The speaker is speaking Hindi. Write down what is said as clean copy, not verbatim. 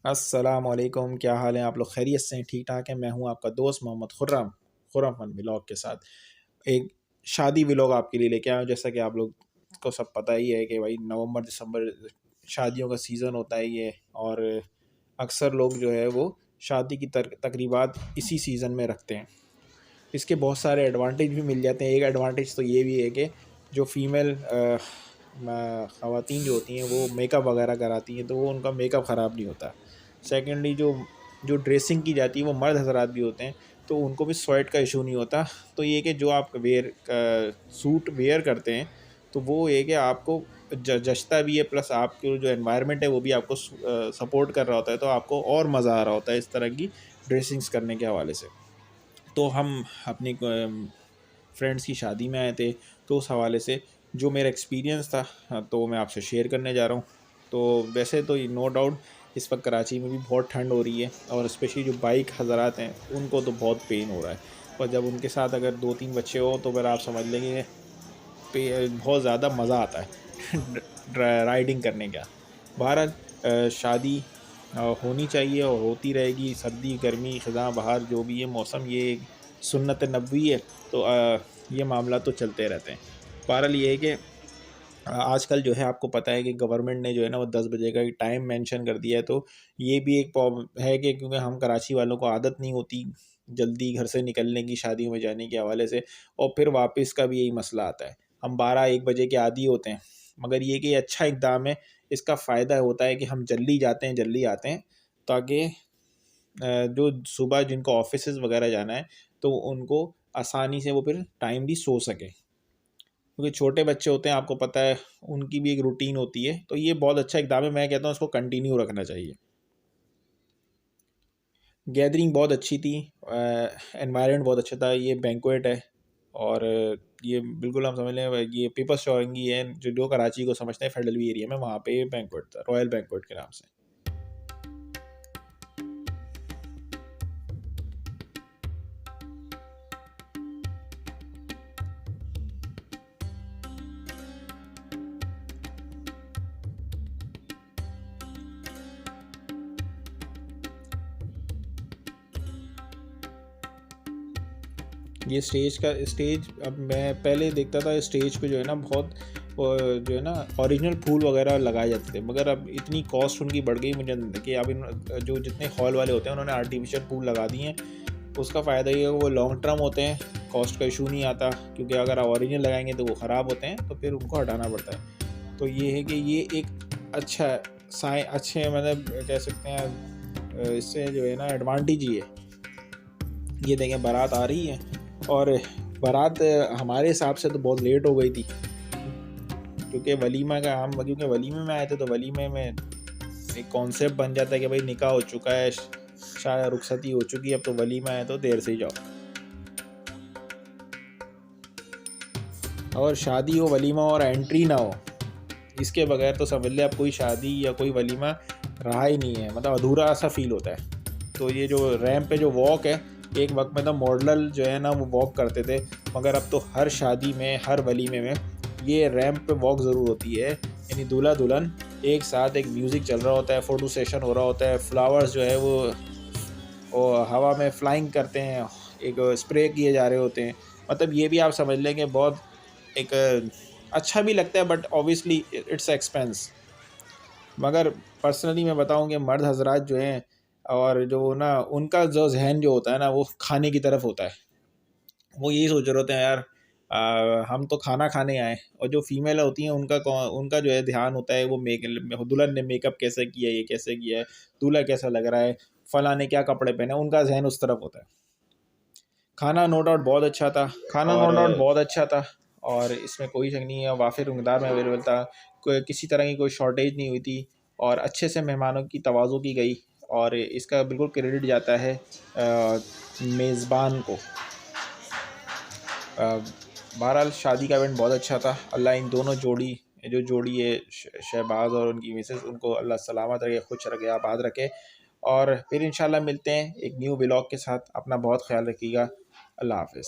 अस्सलामुअलैकुम, क्या हाल है आप लोग? खैरियत से हैं? ठीक ठाक है। मैं हूं आपका दोस्त मोहम्मद खुर्रम फन व्लॉग के साथ एक शादी व्लॉग आपके लिए लेके आया हूं। जैसा कि आप लोग को सब पता ही है कि भाई नवंबर दिसंबर शादियों का सीज़न होता है ये, और अक्सर लोग जो है वो शादी की तकरीबात इसी सीज़न में रखते हैं। इसके बहुत सारे एडवांटेज भी मिल जाते हैं। एक एडवांटेज तो ये भी है कि जो फीमेल ख़वातीन जो होती हैं वो मेकअप वगैरह कराती हैं, तो वो उनका मेकअप ख़राब नहीं होता। सेकेंडली जो जो ड्रेसिंग की जाती है वो मर्द हजरात भी होते हैं, तो उनको भी स्वेट का इशू नहीं होता। तो ये कि जो आप सूट वेयर करते हैं, तो वो ये कि आपको जचता भी है, प्लस आपके जो एनवायरनमेंट है वो भी आपको सपोर्ट कर रहा होता है, तो आपको और मज़ा आ रहा होता है इस तरह की ड्रेसिंग्स करने के हवाले से। तो हम अपनी फ्रेंड्स की शादी में आए थे, तो उस हवाले से जो मेरा एक्सपीरियंस था, तो मैं आपसे शेयर करने जा रहा हूँ। तो वैसे तो नो डाउट इस वक्त कराची में भी बहुत ठंड हो रही है, और स्पेशली जो बाइक हज़रात हैं उनको तो बहुत पेन हो रहा है। और जब उनके साथ अगर 2-3 बच्चे हो तो फिर आप समझ लेंगे बहुत ज़्यादा मज़ा आता है राइडिंग करने का। बहरहाल शादी होनी चाहिए और होती रहेगी, सर्दी गर्मी ख़ज़ां बहार जो भी है मौसम, ये एक सुन्नत नबवी है। तो ये मामला तो चलते रहते हैं। बहरहाल ये है कि आजकल जो है आपको पता है कि गवर्नमेंट ने जो है ना वो 10 बजे का टाइम मेंशन कर दिया है। तो ये भी एक है कि क्योंकि हम कराची वालों को आदत नहीं होती जल्दी घर से निकलने की, शादियों में जाने के हवाले से, और फिर वापस का भी यही मसला आता है। हम 12-1 बजे के आदी होते हैं, मगर ये कि अच्छा इक़दाम है। इसका फ़ायदा होता है कि हम जल्दी जाते हैं जल्दी आते हैं, ताकि जो सुबह जिनको ऑफिस वगैरह जाना है तो उनको आसानी से वो फिर टाइम भी सो सके, क्योंकि छोटे बच्चे होते हैं आपको पता है, उनकी भी एक रूटीन होती है। तो ये बहुत अच्छा इक़दाम है, मैं कहता हूँ इसको कंटिन्यू रखना चाहिए। गैदरिंग बहुत अच्छी थी, एनवायरनमेंट बहुत अच्छा था। ये बैंक्वेट है, और ये बिल्कुल हम समझ लें ये पीपल्स चौरंगी है, जो कराची को समझते हैं फेडरल एरिया में, वहाँ पे बैंक्वेट था, रॉयल बैंक्वेट के नाम से। ये स्टेज अब मैं पहले देखता था, स्टेज पे जो है ना बहुत जो है ना ओरिजिनल फूल वगैरह लगाए जाते थे, मगर अब इतनी कॉस्ट उनकी बढ़ गई मुझे कि अब जो जितने हॉल वाले होते हैं उन्होंने आर्टिफिशियल फूल लगा दिए हैं। उसका फ़ायदा ये है कि वो लॉन्ग टर्म होते हैं, कॉस्ट का इशू नहीं आता, क्योंकि अगर आप ओरिजिनल लगाएंगे तो वो ख़राब होते हैं, तो फिर उनको हटाना पड़ता है। तो ये है कि ये एक अच्छा अच्छे मतलब कह सकते हैं, इससे जो है ना एडवांटेज ही है। ये देखें बारात आ रही है, और बारात हमारे हिसाब से तो बहुत लेट हो गई थी, क्योंकि वलीमा का हम क्योंकि वलीमे में आए थे, तो वलीमे में एक कॉन्सेप्ट बन जाता है कि भाई निकाह हो चुका है, शायद रुखसती हो चुकी है, अब तो वलीमा है तो देर से ही जाओ। और शादी हो, वलीमा और एंट्री ना हो, इसके बगैर तो समझ ले अब कोई शादी या कोई वलीमा रहा ही नहीं है, मतलब अधूरा सा फील होता है। तो ये जो रैंप पे जो वॉक है, एक वक्त में तो मॉडल जो है ना वो वॉक करते थे, मगर अब तो हर शादी में हर वलीमे में ये रैंप पे वॉक ज़रूर होती है। यानी दूल्हा दुल्हन एक साथ, एक म्यूज़िक चल रहा होता है, फ़ोटो सेशन हो रहा होता है, फ्लावर्स जो है वो हवा में फ्लाइंग करते हैं, एक स्प्रे किए जा रहे होते हैं। मतलब ये भी आप समझ लें कि बहुत एक अच्छा भी लगता है, बट ऑब्वियसली इट्स एक्सपेंस। मगर पर्सनली मैं बताऊं कि मर्द हजरात जो हैं, और जो ना उनका जो जहन जो होता है ना वो खाने की तरफ होता है। वो यही सोच रहे होते हैं यार, हम तो खाना खाने आए। और जो फीमेल होती हैं उनका जो है ध्यान होता है वो दुल्हन ने मेकअप कैसे किया है, ये कैसे किया है, दूल्हा कैसा लग रहा है, फला ने क्या कपड़े पहने, उनका जहन उस तरफ होता है। खाना नो डाउट बहुत अच्छा था, और इसमें कोई शक नहीं है, वाफिर मकदार में अवेलेबल था, किसी तरह की कोई शॉर्टेज नहीं हुई थी, और अच्छे से मेहमानों की तवाज़ु की गई, और इसका बिल्कुल क्रेडिट जाता है मेज़बान को। बहरहाल शादी का इवेंट बहुत अच्छा था। अल्लाह इन दोनों जो जोड़ी है शहबाज और उनकी मिसेस, उनको अल्लाह सलामत रखे, खुश रखे, आबाद रखे। और फिर इंशाल्लाह मिलते हैं एक न्यू व्लॉग के साथ। अपना बहुत ख्याल रखिएगा। अल्लाह हाफ़िज़।